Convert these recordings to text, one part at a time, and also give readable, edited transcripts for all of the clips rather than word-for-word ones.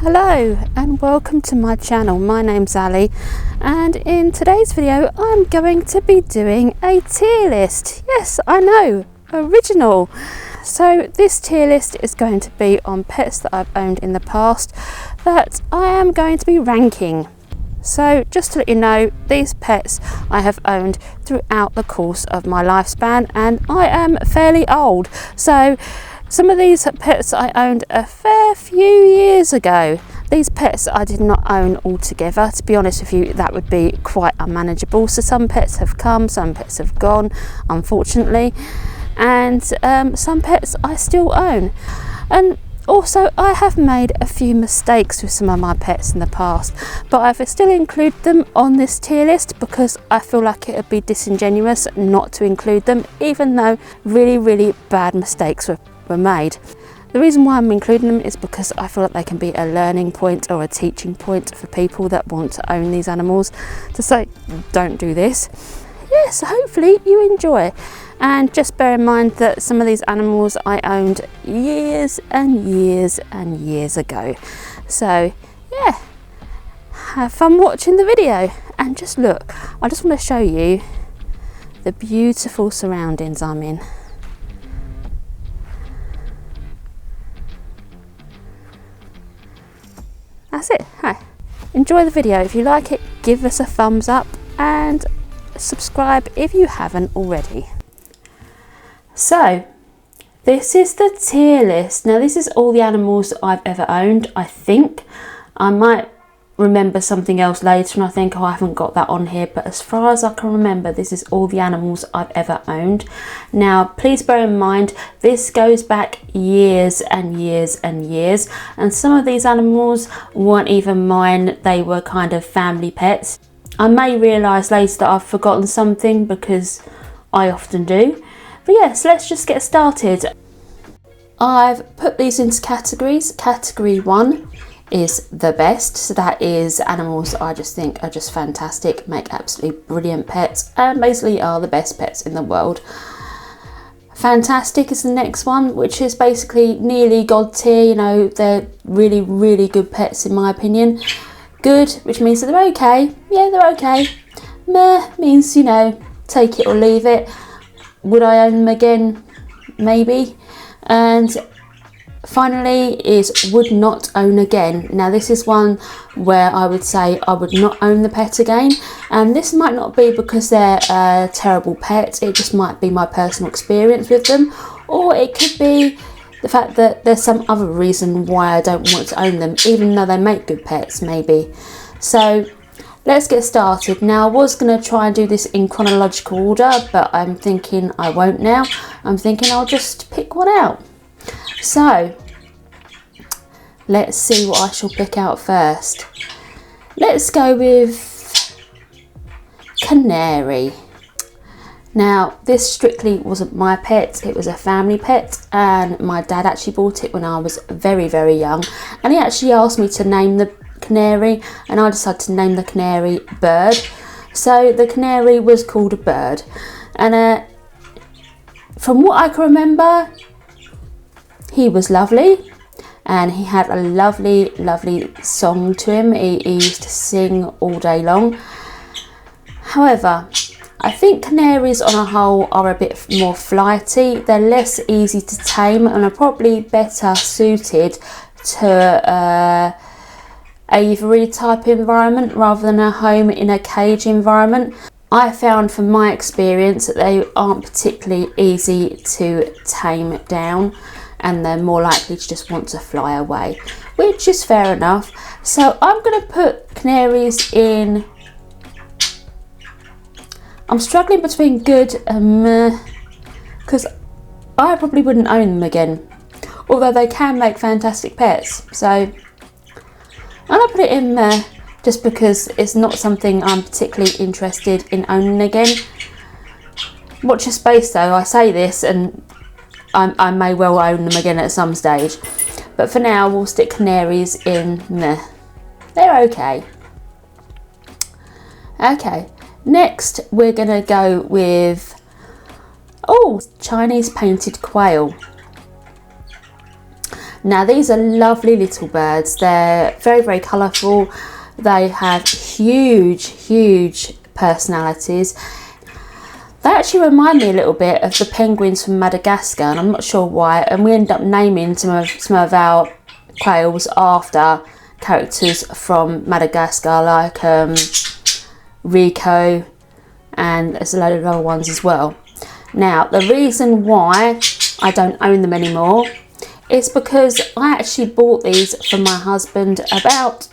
Hello and welcome to my channel. My name's Ali, and in today's video I'm going to be doing a tier list. Yes, I know, original. So this tier list is going to be on pets that I've owned in the past that I am going to be ranking. So just to let you know, these pets I have owned throughout the course of my lifespan, and I am fairly old. So some of these pets I owned a fair few years ago. These pets I did not own altogether. To be honest with you, that would be quite unmanageable. So some pets have come, some pets have gone, unfortunately. And some pets I still own. And also, I have made a few mistakes with some of my pets in the past, but I've still included them on this tier list because I feel like it would be disingenuous not to include them, even though really bad mistakes were made. The reason why I'm including them is because I feel like they can be a learning point or a teaching point for people that want to own these animals, to say, don't do this. Yes, hopefully you enjoy. And just bear in mind that some of these animals I owned years and years ago. So yeah, have fun watching the video and just look. I just want to show you the beautiful surroundings I'm in. That's it. Hi. Enjoy the video. If you like it, give us a thumbs up and subscribe if you haven't already. So this is the tier list. Now this is all the animals that I've ever owned. I think I might remember something else later and I think, oh, I haven't got that on here, but as far as I can remember, this is all the animals I've ever owned. Now please bear in mind, this goes back years and years, and some of these animals weren't even mine. They were kind of family pets. I may realise later that I've forgotten something because I often do. But yes, let's just get started. I've put these into categories. Category 1 is the best. So that is animals that I just think are just fantastic, make absolutely brilliant pets, and basically are the best pets in the world. Fantastic is the next one, which is basically nearly God tier. You know, they're really good pets in my opinion. Good, which means that they're okay. Yeah, they're okay. Meh means, you know, take it or leave it. Would I own them again? Maybe. And finally is would not own again. Now this is one where I would say I would not own the pet again, and this might not be because they're a terrible pet, it just might be my personal experience with them, or it could be the fact that there's some other reason why I don't want to own them, even though they make good pets maybe. So let's get started. Now I was going to try and do this in chronological order, but I'm thinking I won't now. I'm thinking I'll just pick one out. So let's see what I shall pick out first. Let's go with Canary. Now this strictly wasn't my pet, it was a family pet, and my dad actually bought it when I was very young, and he actually asked me to name the canary, and I decided to name the canary Bird. So the canary was called a Bird, and from what I can remember, he was lovely and he had a lovely song to him. He used to sing all day long. However, I think canaries on a whole are a bit more flighty. They're less easy to tame and are probably better suited to aviary type environment rather than a home in a cage environment. I found from my experience that they aren't particularly easy to tame down, and they're more likely to just want to fly away, which is fair enough. So I'm going to put canaries in. I'm struggling between good and meh, because I probably wouldn't own them again, although they can make fantastic pets. So I'm going to put it in there just because it's not something I'm particularly interested in owning again. Watch your space though, I say this and I may well own them again at some stage. But for now we'll stick canaries in meh. They're okay. Okay, next we're going to go with Chinese painted quail. Now these are lovely little birds. They're very, very colourful. They have huge personalities. They actually remind me a little bit of the penguins from Madagascar, and I'm not sure why. And we ended up naming some of our quails after characters from Madagascar, like Rico, and there's a load of other ones as well. Now, the reason why I don't own them anymore is because I actually bought these for my husband about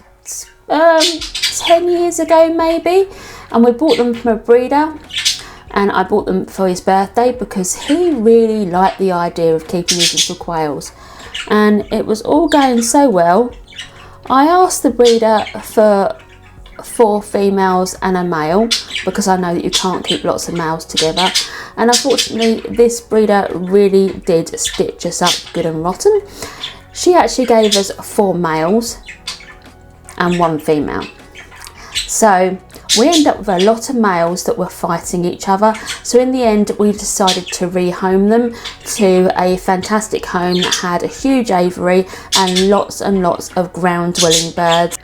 10 years ago maybe, and we bought them from a breeder. And I bought them for his birthday because he really liked the idea of keeping these little quails. And it was all going so well. I asked the breeder for 4 females and a male because I know that you can't keep lots of males together. And unfortunately, this breeder really did stitch us up good and rotten. She actually gave us 4 males and 1 female. So we ended up with a lot of males that were fighting each other. So in the end, we decided to rehome them to a fantastic home that had a huge aviary and lots of ground dwelling birds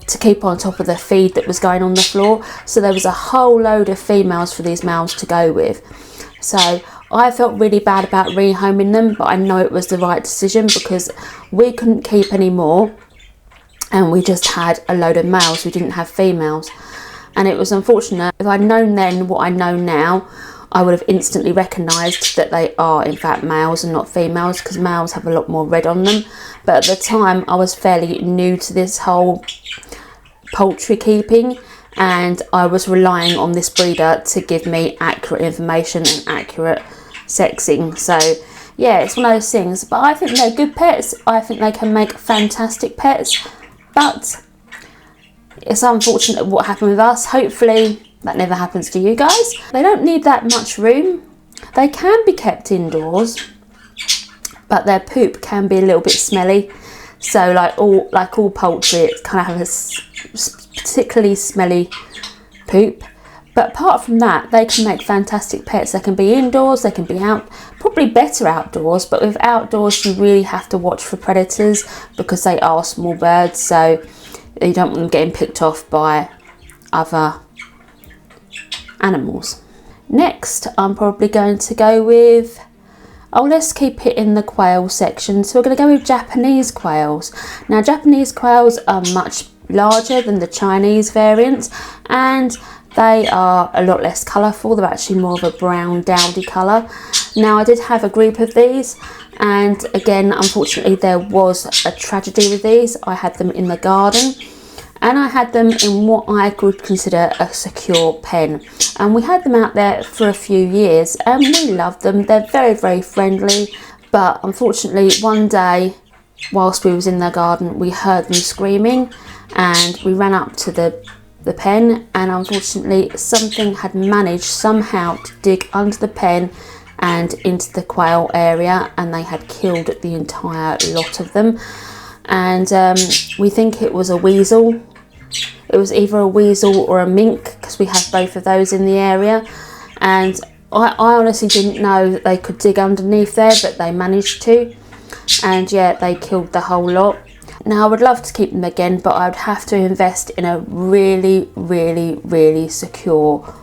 to keep on top of the feed that was going on the floor. So there was a whole load of females for these males to go with. So I felt really bad about rehoming them, but I know it was the right decision because we couldn't keep any more. And we just had a load of males, we didn't have females. And it was unfortunate. If I'd known then what I know now, I would have instantly recognised that they are in fact males and not females, because males have a lot more red on them. But at the time I was fairly new to this whole poultry keeping, and I was relying on this breeder to give me accurate information and accurate sexing. So yeah, it's one of those things. But I think they're good pets. I think they can make fantastic pets. But it's unfortunate what happened with us. Hopefully that never happens to you guys. They don't need that much room. They can be kept indoors, but their poop can be a little bit smelly. So like all poultry, it kind of has a particularly smelly poop. But apart from that, they can make fantastic pets. They can be indoors, they can be out, probably better outdoors, but with outdoors you really have to watch for predators because they are small birds, so you don't want them getting picked off by other animals. Next, I'm probably going to go with, let's keep it in the quail section. So we're going to go with Japanese quails. Now, Japanese quails are much larger than the Chinese variants, and they are a lot less colourful. They're actually more of a brown dowdy colour. Now, I did have a group of these, and again, unfortunately, there was a tragedy with these. I had them in the garden, and I had them in what I could consider a secure pen. And we had them out there for a few years, and we loved them. They're very, very friendly. But unfortunately, one day, whilst we was in the garden, we heard them screaming, and we ran up to the pen, and unfortunately something had managed somehow to dig under the pen and into the quail area, and they had killed the entire lot of them. And we think it was a weasel. It was either a weasel or a mink, because we have both of those in the area. And I honestly didn't know that they could dig underneath there, but they managed to. And yeah, they killed the whole lot. Now, I would love to keep them again, but I would have to invest in a really, really, really secure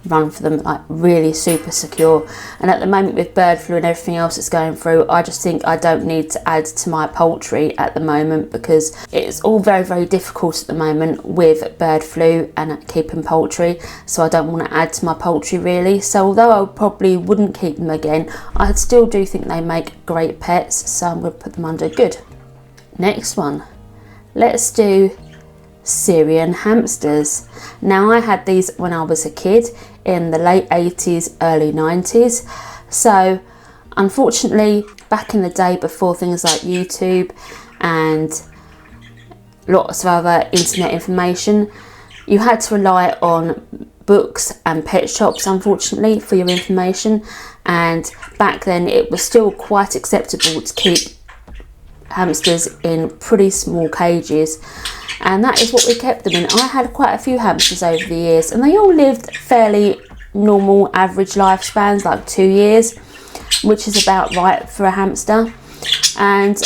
run for them, like really super secure. And at the moment, with bird flu and everything else that's going through, I just think I don't need to add to my poultry at the moment, because it's all very, very difficult at the moment with bird flu and keeping poultry. So I don't want to add to my poultry really. So although I probably wouldn't keep them again, I still do think they make great pets. So I'm going to put them under good. Next one, let's do Syrian hamsters. Now, I had these when I was a kid in the late 80s, early 90s. So unfortunately, back in the day, before things like YouTube and lots of other internet information, you had to rely on books and pet shops, unfortunately, for your information. And back then it was still quite acceptable to keep hamsters in pretty small cages, and that is what we kept them in. I had quite a few hamsters over the years, and they all lived fairly normal average lifespans, like 2 years, which is about right for a hamster. And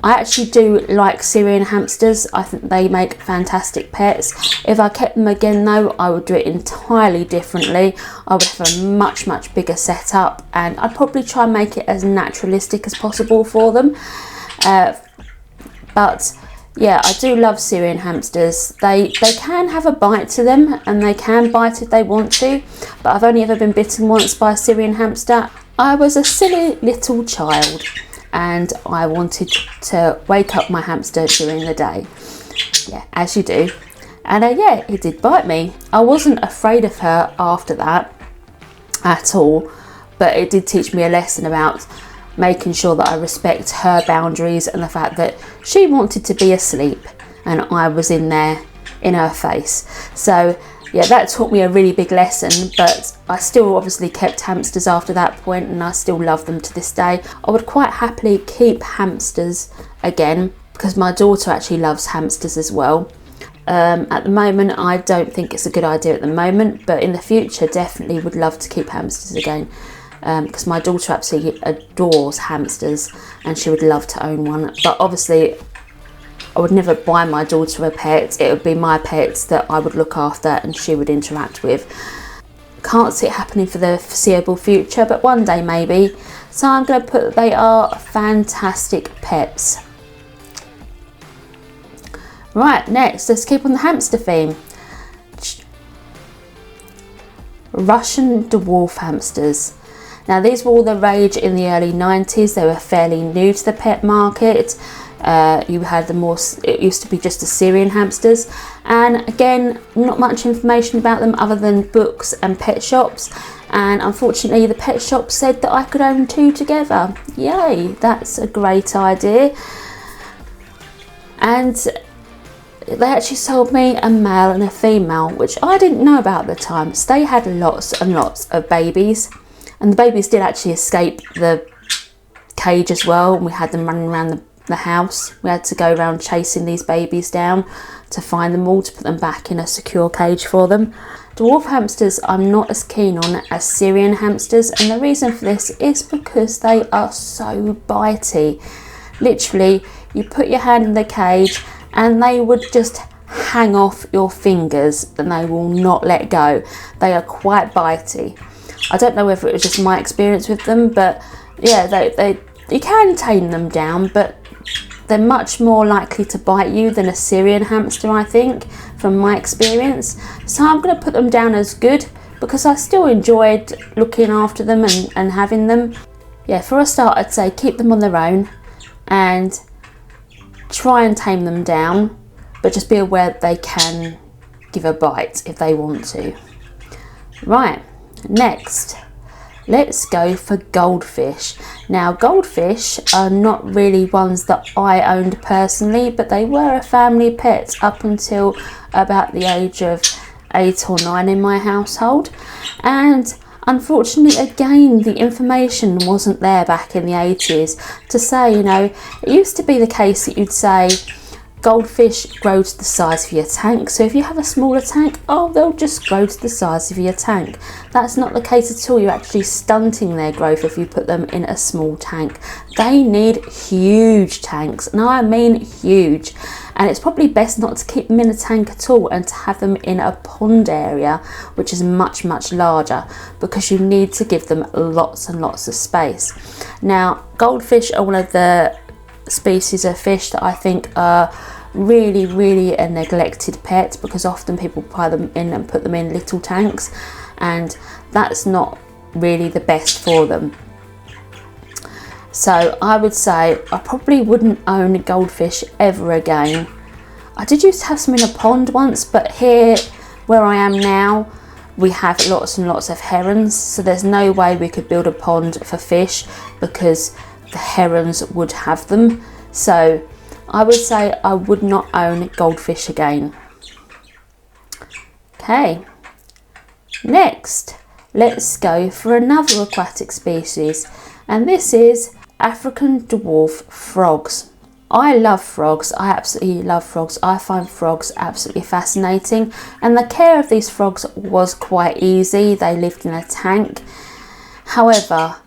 I actually do like Syrian hamsters. I think they make fantastic pets. If I kept them again though, I would do it entirely differently. I would have a much bigger setup, and I'd probably try and make it as naturalistic as possible for them. But yeah, I do love Syrian hamsters. They can have a bite to them, and they can bite if they want to, but I've only ever been bitten once by a Syrian hamster. I was a silly little child and I wanted to wake up my hamster during the day. Yeah, as you do. And yeah, it did bite me. I wasn't afraid of her after that at all, but it did teach me a lesson about making sure that I respect her boundaries and the fact that she wanted to be asleep and I was in there in her face. So yeah, that taught me a really big lesson, but I still obviously kept hamsters after that point, and I still love them to this day. I would quite happily keep hamsters again because my daughter actually loves hamsters as well. At the moment, I don't think it's a good idea at the moment, but in the future definitely would love to keep hamsters again. Because my daughter absolutely adores hamsters and she would love to own one. But obviously I would never buy my daughter a pet. It would be my pets that I would look after and she would interact with. Can't see it happening for the foreseeable future, but one day maybe. So I'm going to put that they are fantastic pets. Right, next, let's keep on the hamster theme. Russian dwarf hamsters. Now these were all the rage in the early 90s. They were fairly new to the pet market. You had the more, it used to be just the Syrian hamsters, and again, not much information about them other than books and pet shops. And unfortunately, the pet shop said that I could own two together. Yay, that's a great idea. And they actually sold me a male and a female, which I didn't know about at the time. So they had lots and lots of babies, and the babies did actually escape the cage as well. And we had them running around the house. We had to go around chasing these babies down to find them all, to put them back in a secure cage for them. Dwarf hamsters I'm not as keen on as Syrian hamsters, and the reason for this is because they are so bitey. Literally, you put your hand in the cage and they would just hang off your fingers and they will not let go. They are quite bitey. I don't know whether it was just my experience with them, but yeah, you can tame them down, but they're much more likely to bite you than a Syrian hamster, I think, from my experience. So I'm going to put them down as good because I still enjoyed looking after them and having them. Yeah, for a start, I'd say keep them on their own and try and tame them down, but just be aware that they can give a bite if they want to. Right, next. Let's go for goldfish. Now, goldfish are not really ones that I owned personally, but they were a family pet up until about the age of 8 or 9 in my household. And unfortunately, again, the information wasn't there back in the 80s to say, you know, it used to be the case that you'd say, goldfish grow to the size of your tank. So if you have a smaller tank, oh, they'll just grow to the size of your tank. That's not the case at all. You're actually stunting their growth if you put them in a small tank. They need huge tanks. Now I mean huge. And it's probably best not to keep them in a tank at all and to have them in a pond area, which is much larger, because you need to give them lots and lots of space. Now, goldfish are one of the species of fish that I think are really a neglected pet, because often people buy them in and put them in little tanks, and that's not really the best for them. So I would say I probably wouldn't own a goldfish ever again. I did used to have some in a pond once, but here where I am now we have lots and lots of herons, so there's no way we could build a pond for fish because the herons would have them. So I would say I would not own goldfish again. Okay, next let's go for another aquatic species, and this is African dwarf frogs. I love frogs. I absolutely love frogs. I find frogs absolutely fascinating, and the care of these frogs was quite easy. They lived in a tank. However,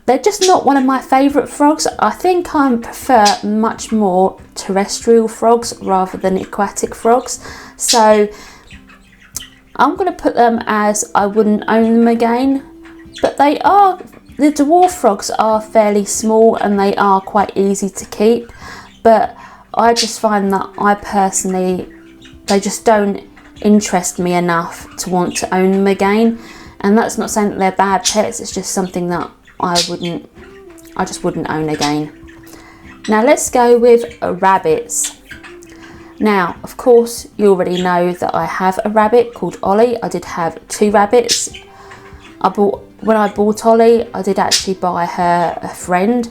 They're just not one of my favourite frogs. I think I prefer much more terrestrial frogs rather than aquatic frogs. So I'm going to put them as I wouldn't own them again. But the dwarf frogs are fairly small and they are quite easy to keep. But I just find that they just don't interest me enough to want to own them again. And that's not saying that they're bad pets, it's just something that I just wouldn't own again. Now let's go with rabbits. Now, of course, you already know that I have a rabbit called Ollie. I did have 2 rabbits. When I bought Ollie, I did actually buy her a friend,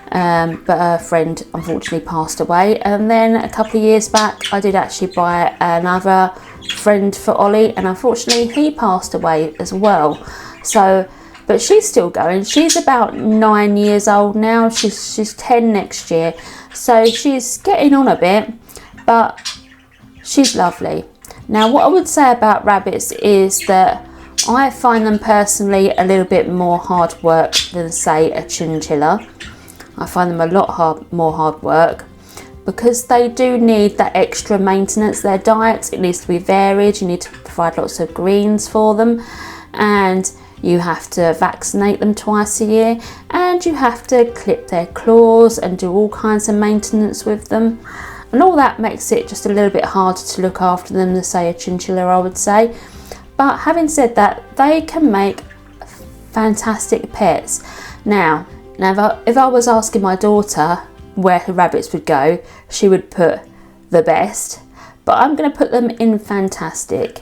but her friend unfortunately passed away. And then a couple of years back, I did actually buy another friend for Ollie, and unfortunately he passed away as well. So, but she's still going. She's about 9 years old now. She's 10 next year, so she's getting on a bit, but she's lovely. Now, what I would say about rabbits is that I find them personally a little bit more hard work than, say, a chinchilla. I find them a lot more hard work because they do need that extra maintenance. Their diet, it needs to be varied. You need to provide lots of greens for them, and you have to vaccinate them twice a year, and you have to clip their claws and do all kinds of maintenance with them. And all that makes it just a little bit harder to look after them than, say, a chinchilla, I would say. But having said that, they can make fantastic pets. Now if I was asking my daughter where her rabbits would go, she would put the best, but I'm going to put them in fantastic.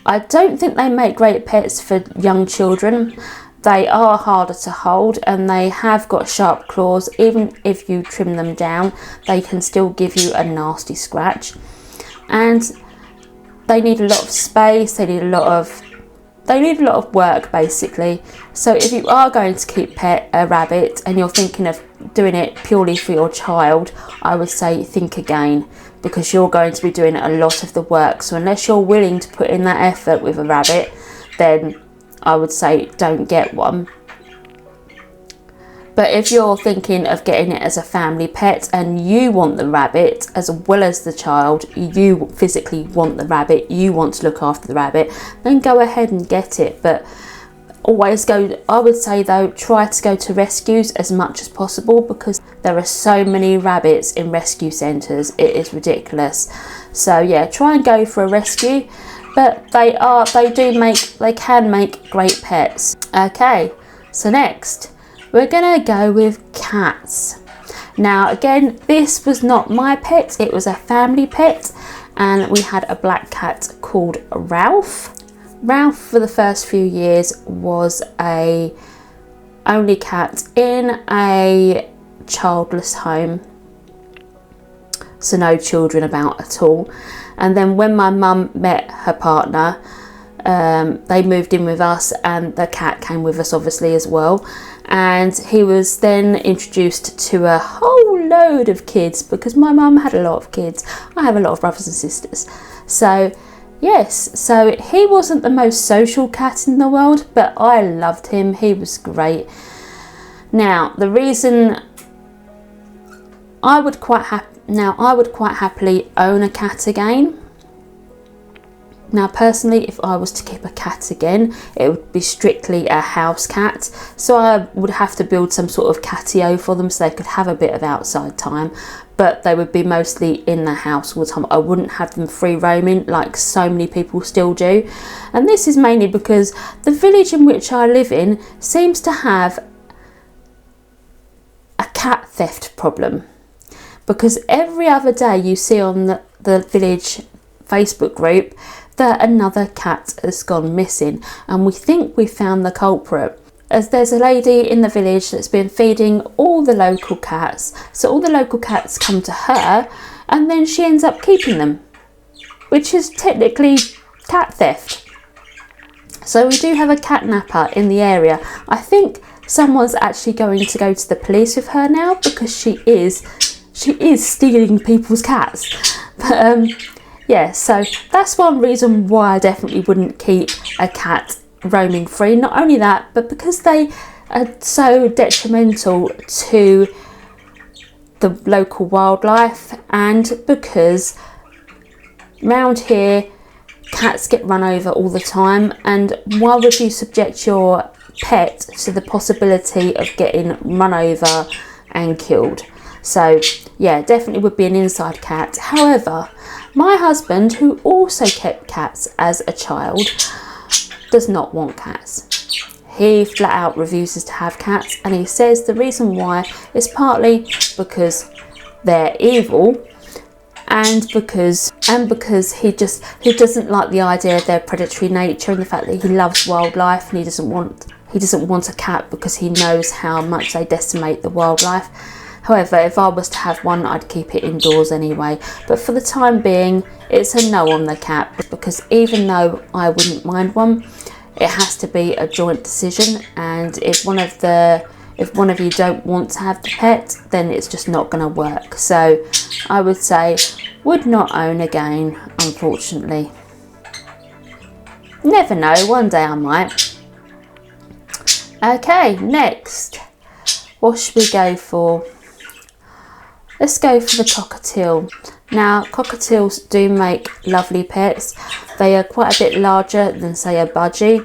I don't think they make great pets for young children. They are harder to hold and they have got sharp claws. Even if you trim them down, they can still give you a nasty scratch. And they need a lot of space, they need a lot of work basically. So if you are going to keep a rabbit and you're thinking of doing it purely for your child, I would say think again, because you're going to be doing a lot of the work. So unless you're willing to put in that effort with a rabbit, then I would say don't get one. But if you're thinking of getting it as a family pet and you want the rabbit as well as the child, you physically want the rabbit, you want to look after the rabbit, then go ahead and get it. But always go, I would say though, try to go to rescues as much as possible, because there are so many rabbits in rescue centres, it is ridiculous. So yeah, try and go for a rescue, but they can make great pets. Okay, so next we're gonna go with cats. Now again, this was not my pet, it was a family pet, and we had a black cat called Ralph. Ralph for the first few years was a only cat in a childless home, so no children about at all. And then when my mum met her partner, they moved in with us, and the cat came with us obviously as well. And he was then introduced to a whole load of kids, because my mum had a lot of kids. I have a lot of brothers and sisters. So yes, so he wasn't the most social cat in the world, but I loved him. He was great. Now, the reason I would quite happily own a cat again. Now personally, if I was to keep a cat again, it would be strictly a house cat. So I would have to build some sort of catio for them so they could have a bit of outside time, but they would be mostly in the house all the time. I wouldn't have them free roaming like so many people still do. And this is mainly because the village in which I live in seems to have a cat theft problem, because every other day you see on the village Facebook group that another cat has gone missing, and we think we found the culprit, as there's a lady in the village that's been feeding all the local cats. So all the local cats come to her and then she ends up keeping them, which is technically cat theft. So we do have a cat napper in the area. I think someone's actually going to go to the police with her now, because she is stealing people's cats. But yeah, so that's one reason why I definitely wouldn't keep a cat roaming free. Not only that, but because they so detrimental to the local wildlife, and because round here cats get run over all the time, and why would you subject your pet to the possibility of getting run over and killed? So yeah, definitely would be an inside cat. However, my husband, who also kept cats as a child, does not want cats. He flat out refuses to have cats, and he says the reason why is partly because they're evil, and because he doesn't like the idea of their predatory nature, and the fact that he loves wildlife, and he doesn't want a cat because he knows how much they decimate the wildlife. However, if I was to have one, I'd keep it indoors anyway. But for the time being, it's a no on the cat, because even though I wouldn't mind one, it has to be a joint decision, and if one of you don't want to have the pet, then it's just not going to work. So I would say would not own again, unfortunately. Never know, one day I might. Okay, next, what should we go for? Let's go for the cockatiel. Now, cockatiels do make lovely pets. They are quite a bit larger than, say, a budgie,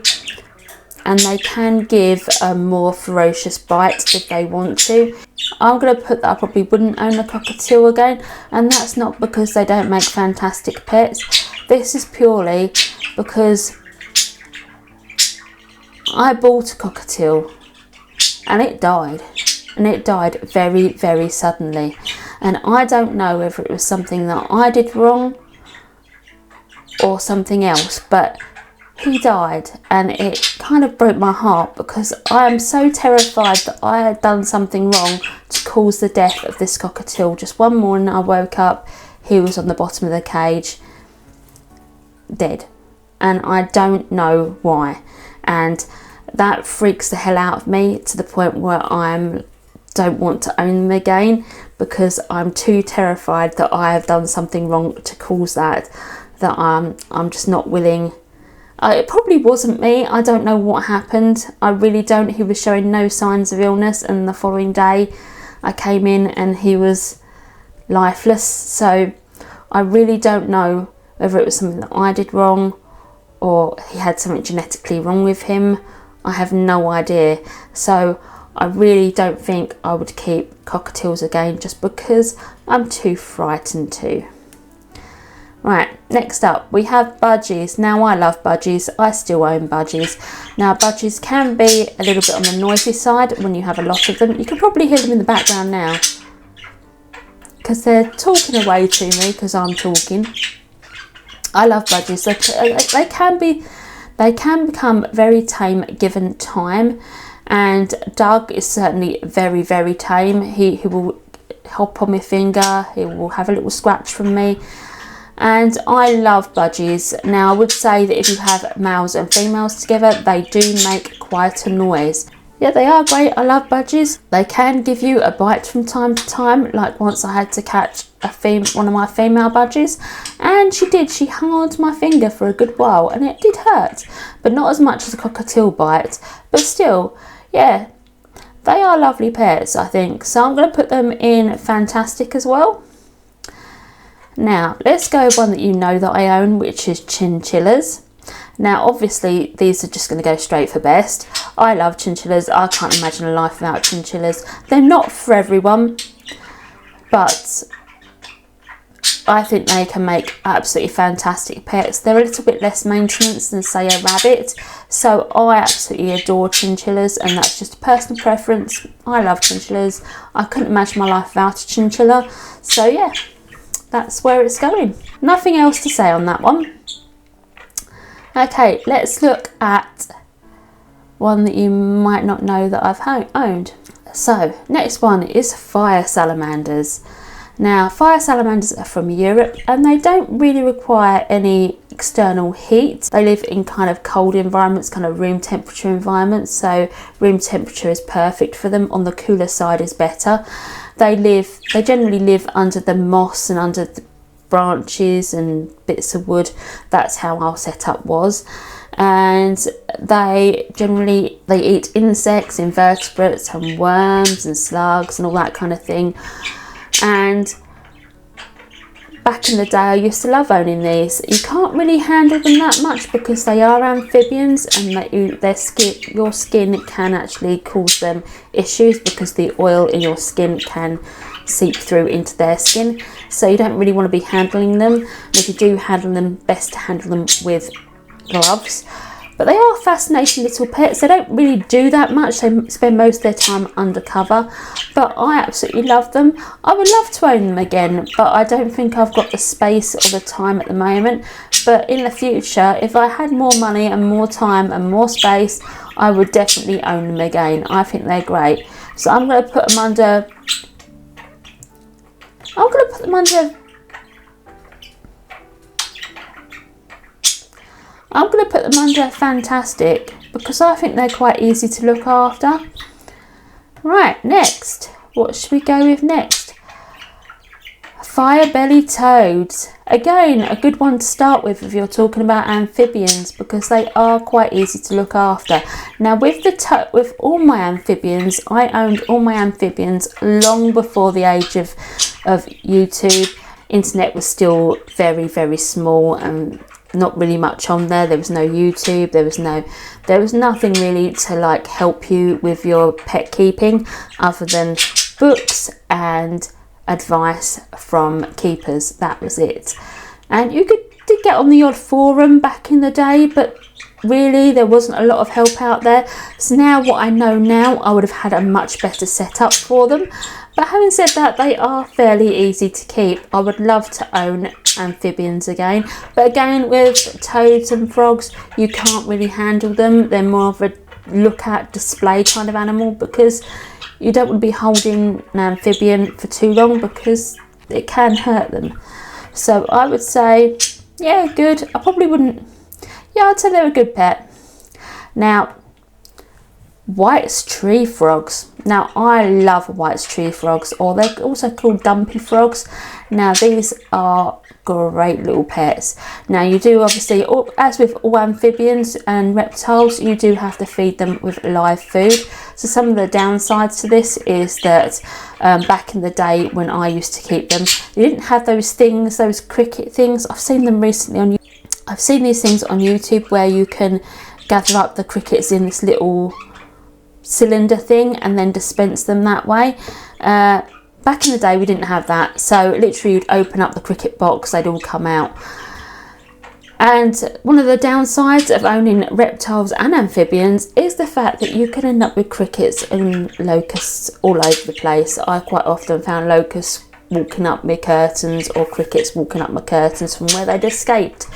and they can give a more ferocious bite if they want to. I'm going to put that I probably wouldn't own a cockatiel again, and that's not because they don't make fantastic pets. This is purely because I bought a cockatiel and it died. And it died very, very suddenly. And I don't know whether it was something that I did wrong or something else, but he died, and it kind of broke my heart, because I am so terrified that I had done something wrong to cause the death of this cockatiel. Just one morning I woke up, he was on the bottom of the cage, dead, and I don't know why, and that freaks the hell out of me to the point where I don't want to own them again, because I'm too terrified that I have done something wrong to cause that I'm just not willing. It probably wasn't me. I don't know what happened. I really don't. He was showing no signs of illness, and the following day I came in and he was lifeless. So I really don't know whether it was something that I did wrong or he had something genetically wrong with him. I have no idea. So I really don't think I would keep cockatiels again, just because I'm too frightened to. Right, next up we have budgies. Now, I love budgies. I still own budgies. Now, budgies can be a little bit on the noisy side when you have a lot of them. You can probably hear them in the background now, because they're talking away to me because I'm talking. I love budgies. They can become very tame given time, and Doug is certainly very, very tame. He will hop on my finger, he will have a little scratch from me, and I love budgies. Now, I would say that if you have males and females together, they do make quite a noise. Yeah, they are great. I love budgies. They can give you a bite from time to time, like once I had to catch one of my female budgies, and she hung on to my finger for a good while, and it did hurt, but not as much as a cockatiel bite, but still, yeah, they are lovely pets, I think. So I'm going to put them in fantastic as well. Now, let's go with one that you know that I own, which is chinchillas. Now, obviously, these are just going to go straight for best. I love chinchillas. I can't imagine a life without chinchillas. They're not for everyone, but I think they can make absolutely fantastic pets. They're a little bit less maintenance than, say, a rabbit. So I absolutely adore chinchillas, and that's just a personal preference. I love chinchillas. I couldn't imagine my life without a chinchilla. So yeah, that's where it's going. Nothing else to say on that one. Okay, let's look at one that you might not know that I've owned. So, next one is fire salamanders. Now, fire salamanders are from Europe, and they don't really require any external heat. They live in kind of cold environments, kind of room temperature environments, so room temperature is perfect for them. On the cooler side is better. They generally live under the moss and under branches and bits of wood. That's how our setup was. And they eat insects, invertebrates and worms and slugs and all that kind of thing. And back in the day, I used to love owning these. You can't really handle them that much because they are amphibians, and that your skin can actually cause them issues because the oil in your skin can seep through into their skin. So you don't really want to be handling them. And if you do handle them, best to handle them with gloves. But they are fascinating little pets. They don't really do that much. They spend most of their time undercover, but I absolutely love them. I would love to own them again, but I don't think I've got the space or the time at the moment. But in the future, if I had more money and more time and more space, I would definitely own them again. I think they're great. So I'm going to put them under fantastic, because I think they're quite easy to look after. Right, next, what should we go with next? Fire-bellied toads. Again, a good one to start with if you're talking about amphibians, because they are quite easy to look after. Now with all my amphibians, I owned all my amphibians long before the age of YouTube. Internet was still very, very small and not really much on there. There was no YouTube, there was nothing really to like help you with your pet keeping other than books and advice from keepers. That was it. And you did get on the odd forum back in the day, but really there wasn't a lot of help out there. So now what I know now, I would have had a much better setup for them. But having said that, they are fairly easy to keep. I would love to own amphibians again, but again with toads and frogs, you can't really handle them. They're more of a look at display kind of animal, because you don't want to be holding an amphibian for too long because it can hurt them. So I would say, yeah, good. I probably wouldn't, yeah, I'd say they're a good pet. Now, White's tree frogs. Now I love White's tree frogs, or they're also called dumpy frogs. Now these are great little pets. Now you do obviously, as with all amphibians and reptiles, you do have to feed them with live food. So some of the downsides to this is that back in the day when I used to keep them, you didn't have those things, those cricket things. I've seen them recently on YouTube. I've seen these things on YouTube where you can gather up the crickets in this little cylinder thing and then dispense them that way. Back in the day we didn't have that, so literally you'd open up the cricket box, they'd all come out. And one of the downsides of owning reptiles and amphibians is the fact that you can end up with crickets and locusts all over the place. I quite often found locusts walking up my curtains or crickets walking up my curtains from where they'd escaped.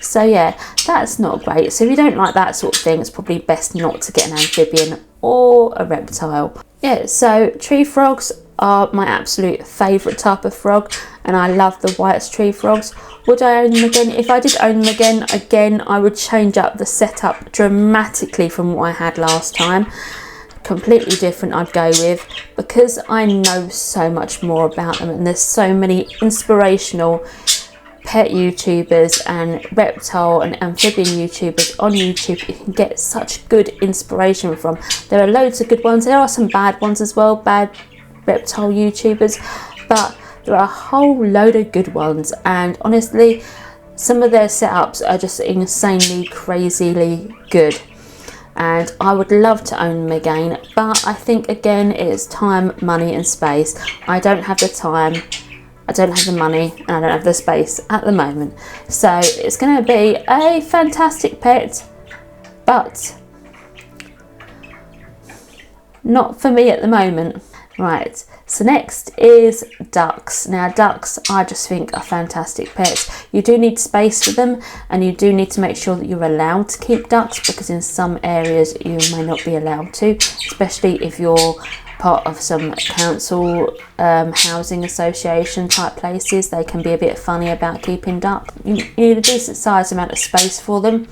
So yeah, that's not great. So if you don't like that sort of thing, it's probably best not to get an amphibian or a reptile. Yeah, so tree frogs are my absolute favourite type of frog, and I love the White's tree frogs. Would I own them again? If I did own them again, I would change up the setup dramatically from what I had last time. Completely different I'd go with, because I know so much more about them, and there's so many inspirational pet YouTubers and reptile and amphibian YouTubers on YouTube you can get such good inspiration from. There are loads of good ones. There are some bad ones as well, bad reptile YouTubers, but there are a whole load of good ones, and honestly some of their setups are just insanely crazily good, and I would love to own them again. But I think again it's time, money and space. I don't have the time, I don't have the money, and I don't have the space at the moment. So it's going to be a fantastic pet, but not for me at the moment. Right, so next is ducks. Now ducks, I just think are fantastic pets. You do need space for them, and you do need to make sure that you're allowed to keep ducks, because in some areas you may not be allowed to, especially if you're part of some council housing association type places. They can be a bit funny about keeping duck. You need a decent sized amount of space for them.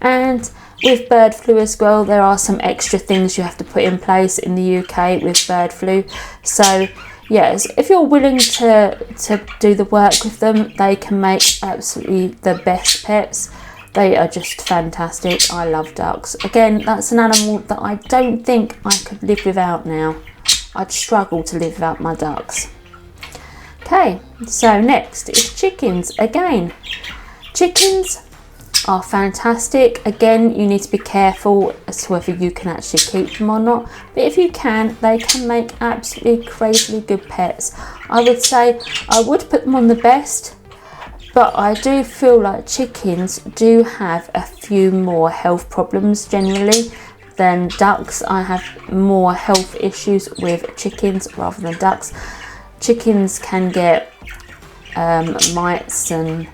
And with bird flu as well, there are some extra things you have to put in place in the UK with bird flu. So yes, if you're willing to do the work with them, they can make absolutely the best pets. They are just fantastic. I love ducks. Again, that's an animal that I don't think I could live without now. I'd struggle to live without my ducks. Okay, so next is chickens. Again, chickens are fantastic. Again, you need to be careful as to whether you can actually keep them or not, but if you can, they can make absolutely crazily good pets. I would say I would put them on the best, but I do feel like chickens do have a few more health problems generally than ducks. I have more health issues with chickens rather than ducks. Chickens can get mites and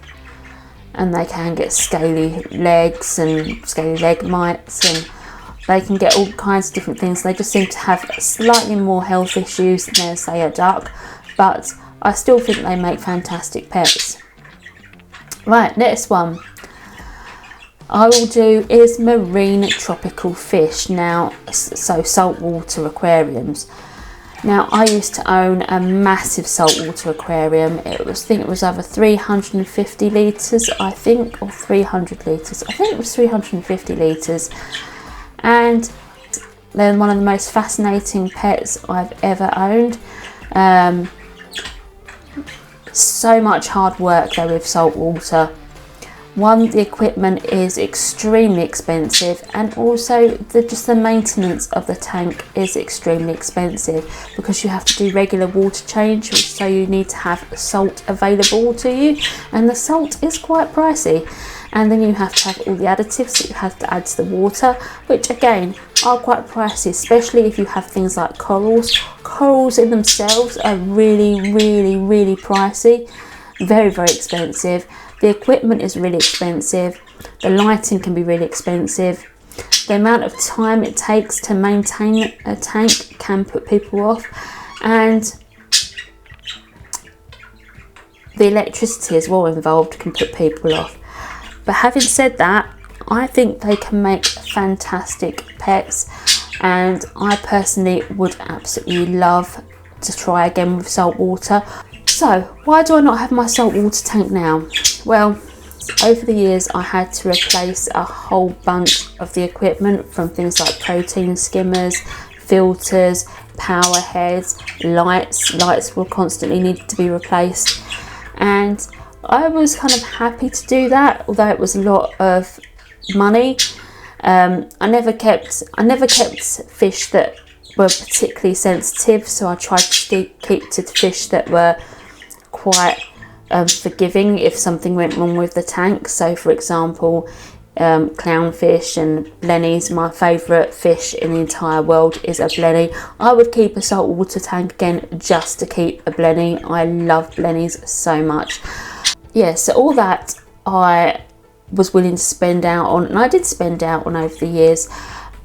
they can get scaly legs and scaly leg mites, and they can get all kinds of different things. They just seem to have slightly more health issues than, say, a duck, but I still think they make fantastic pets. Right, next one I will do is marine tropical fish. Now, so saltwater aquariums. Now, I used to own a massive saltwater aquarium. I think it was over 350 litres, I think, or 300 litres. I think it was 350 litres. And they're one of the most fascinating pets I've ever owned. So much hard work though with salt water. One, the equipment is extremely expensive, and also just the maintenance of the tank is extremely expensive because you have to do regular water change, so you need to have salt available to you, and the salt is quite pricey. And then you have to have all the additives that you have to add to the water, which again are quite pricey, especially if you have things like corals. Corals in themselves are really, really, really pricey, very, very expensive. The equipment is really expensive. The lighting can be really expensive. The amount of time it takes to maintain a tank can put people off, and the electricity as well involved can put people off. But having said that, I think they can make fantastic pets, and I personally would absolutely love to try again with salt water. So why do I not have my saltwater tank now? Well, over the years I had to replace a whole bunch of the equipment, from things like protein skimmers, filters, power heads, lights will constantly need to be replaced, and I was kind of happy to do that, although it was a lot of money. I never kept fish that were particularly sensitive, so I tried to keep to fish that were quite forgiving if something went wrong with the tank. So for example, clownfish and blennies, my favourite fish in the entire world is a blenny. I would keep a saltwater tank again just to keep a blenny. I love blennies so much. Yeah, so all that I was willing to spend out on, and I did spend out on over the years.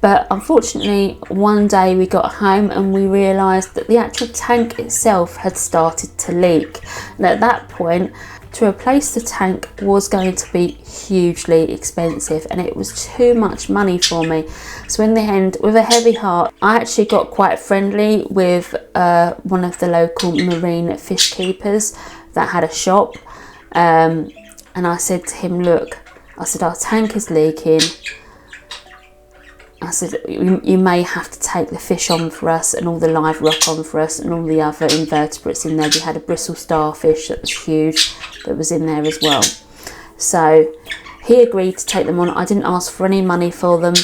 But unfortunately, one day we got home and we realised that the actual tank itself had started to leak. And at that point, to replace the tank was going to be hugely expensive, and it was too much money for me. So in the end, with a heavy heart, I actually got quite friendly with one of the local marine fish keepers that had a shop. And I said to him, look, I said, our tank is leaking. I said, you may have to take the fish on for us and all the live rock on for us and all the other invertebrates in there. We had a bristle starfish that was huge that was in there as well. So he agreed to take them on. I didn't ask for any money for them.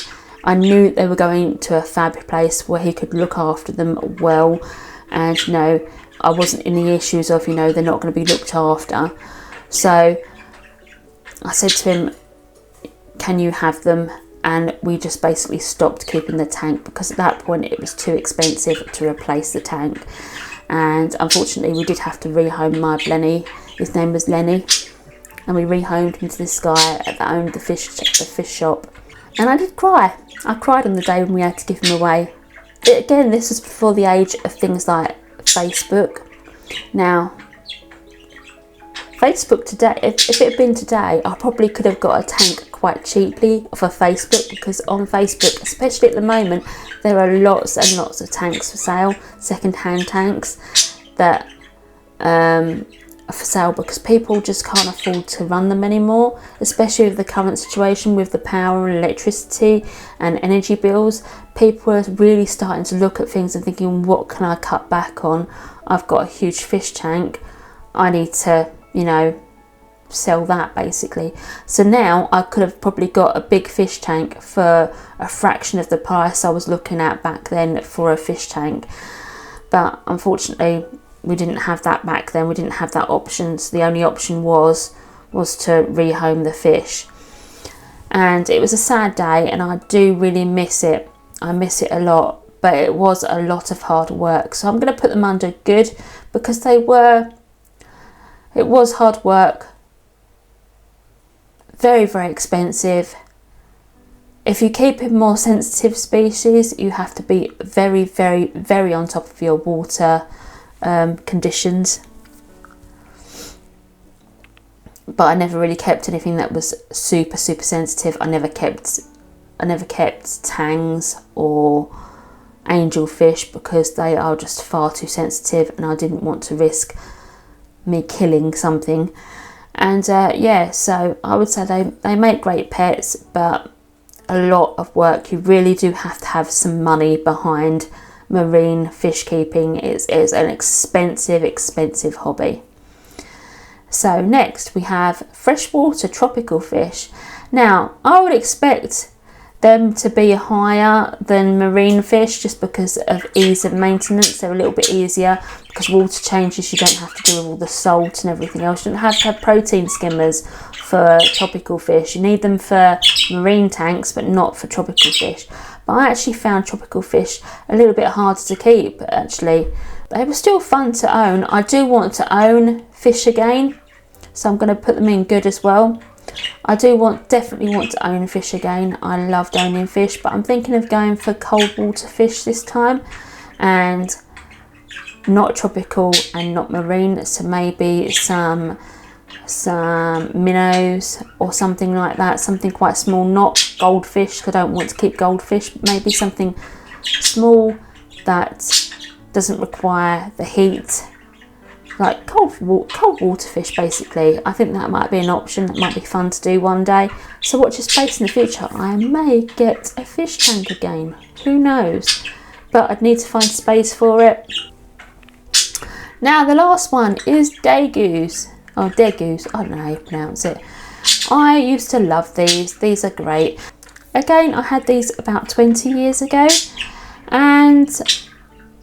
I knew they were going to a fab place where he could look after them well. And, you know, I wasn't in the issues of, you know, they're not going to be looked after. So I said to him, can you have them? And we just basically stopped keeping the tank because at that point it was too expensive to replace the tank. And unfortunately we did have to rehome my blenny. His name was Lenny, and we rehomed him to this guy that owned the fish shop. And I did cry. I cried on the day when we had to give him away. Again, this was before the age of things like Facebook. Now, Facebook today, if it had been today, I probably could have got a tank quite cheaply off of Facebook, because on Facebook, especially at the moment, there are lots and lots of tanks for sale, second-hand tanks. that are for sale, because people just can't afford to run them anymore, especially with the current situation with the power and electricity and energy bills. People are really starting to look at things and thinking, what can I cut back on? I've got a huge fish tank, I need to, you know, sell that basically. So now I could have probably got a big fish tank for a fraction of the price I was looking at back then for a fish tank, but unfortunately we didn't have that back then. We didn't have that option, so the only option was to rehome the fish. And it was a sad day, and I do really miss it. I miss it a lot, but it was a lot of hard work. So I'm going to put them under good, because it was hard work, very, very expensive. If you keep in more sensitive species, you have to be very, very, very on top of your water conditions. But I never really kept anything that was super sensitive. I never kept tangs or angelfish, because they are just far too sensitive, and I didn't want to risk me killing something. And yeah, so I would say they make great pets, but a lot of work. You really do have to have some money behind marine fish keeping. Is an expensive hobby. So next we have freshwater tropical fish. Now I would expect them to be higher than marine fish, just because of ease of maintenance. They're a little bit easier because water changes, you don't have to do all the salt and everything else. You don't have to have protein skimmers for tropical fish. You need them for marine tanks, but not for tropical fish. But I actually found tropical fish a little bit harder to keep, actually. They were still fun to own. I do want to own fish again, so I'm going to put them in good as well. I definitely want to own fish again. I loved owning fish, but I'm thinking of going for cold water fish this time, and not tropical and not marine. So maybe some minnows or something like that, something quite small, not goldfish, because I don't want to keep goldfish, but maybe something small that doesn't require the heat, like cold water fish basically. I think that might be an option that might be fun to do one day. So watch this space in the future, I may get a fish tank again, who knows, but I'd need to find space for it. Now the last one is degus. Oh, degus, I don't know how you pronounce it. I used to love these are great. Again, I had these about 20 years ago, and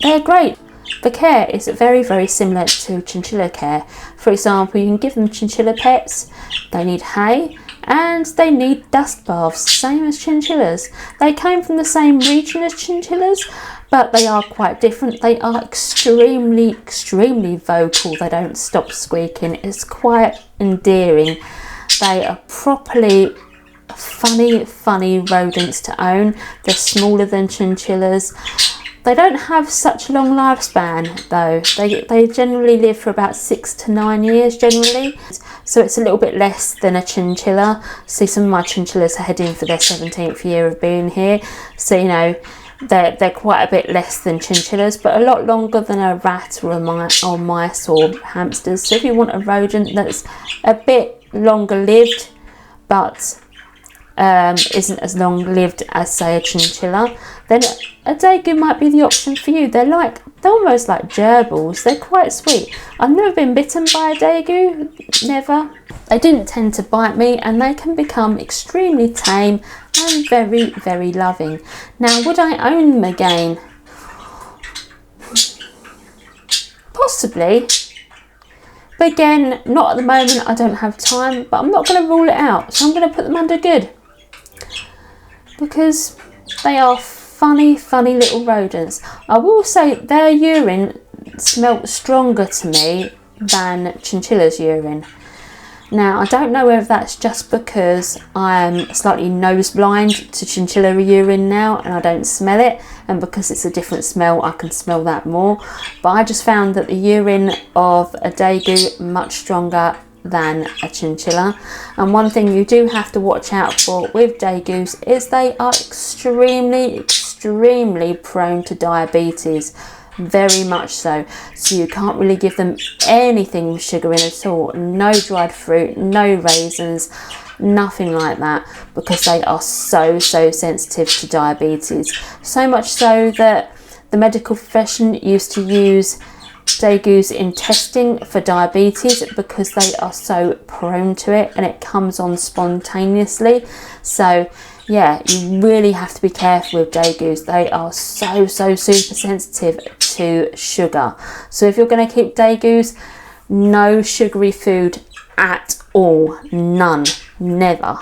they're great. The care is very similar to chinchilla care. For example, you can give them chinchilla pets, they need hay, and they need dust baths, same as chinchillas. They came from the same region as chinchillas, but they are quite different. They are extremely vocal. They don't stop squeaking. It's quite endearing. They are properly funny rodents to own. They're smaller than chinchillas. They don't have such a long lifespan though. They generally live for about 6 to 9 years generally. So it's a little bit less than a chinchilla. See, some of my chinchillas are heading for their 17th year of being here. So, you know, they're quite a bit less than chinchillas, but a lot longer than a rat or mice or hamsters. So if you want a rodent that's a bit longer lived, but isn't as long lived as say a chinchilla, then a degu might be the option for you. They're almost like gerbils. They're quite sweet. I've never been bitten by a degu, never. They didn't tend to bite me, and they can become extremely tame and very loving. Now, would I own them again? Possibly. But again, not at the moment. I don't have time, but I'm not going to rule it out. So I'm going to put them under good, because they are funny little rodents. I will say their urine smelt stronger to me than chinchilla's urine. Now, I don't know whether that's just because I'm slightly nose blind to chinchilla urine now and I don't smell it, and because it's a different smell I can smell that more, but I just found that the urine of a degu much stronger than a chinchilla. And one thing you do have to watch out for with degus is they are extremely prone to diabetes. very much so. So you can't really give them anything with sugar in at all. No dried fruit, no raisins, nothing like that, because they are so sensitive to diabetes. So much so that the medical profession used to use Daigous in testing for diabetes because they are so prone to it, and it comes on spontaneously. So yeah, you really have to be careful with Daigous. They are so super sensitive to sugar. So if you're going to keep Daigous, no sugary food at all. None. Never.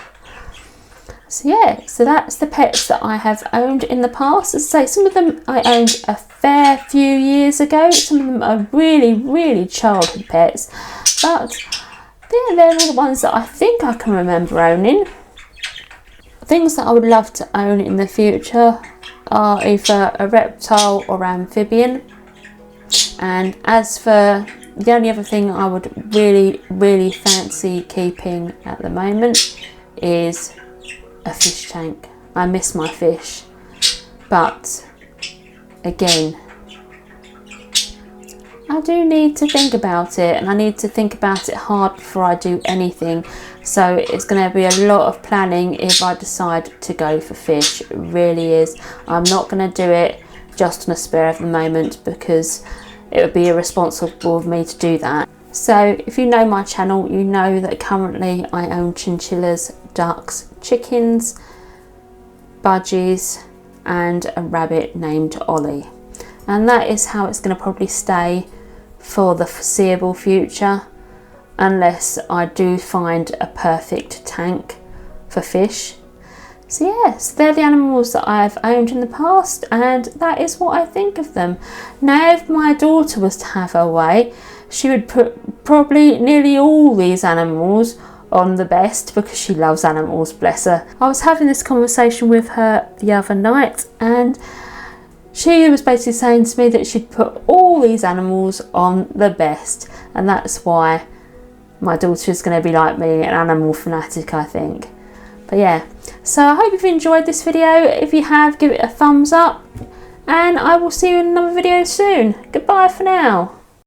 So yeah, so that's the pets that I have owned in the past. As I say, some of them I owned a fair few years ago. Some of them are really childhood pets. But they're all the ones that I think I can remember owning. Things that I would love to own in the future are either a reptile or amphibian. And as for the only other thing I would really fancy keeping at the moment is a fish tank. I miss my fish, but again, I do need to think about it, and I need to think about it hard before I do anything. So it's going to be a lot of planning if I decide to go for fish. It really is. I'm not going to do it just on a spur of the moment, because it would be irresponsible of me to do that. So if you know my channel, you know that currently I own chinchillas, ducks, chickens, budgies, and a rabbit named Ollie. And that is how it's going to probably stay for the foreseeable future, unless I do find a perfect tank for fish. So yes, they're the animals that I've owned in the past, and that is what I think of them. Now, if my daughter was to have her way, she would put probably nearly all these animals on the best, because she loves animals, bless her. I was having this conversation with her the other night, and she was basically saying to me that she'd put all these animals on the best, and that's why my daughter is going to be like me, an animal fanatic, I think. But yeah, so I hope you've enjoyed this video. If you have, give it a thumbs up, and I will see you in another video soon. Goodbye for now.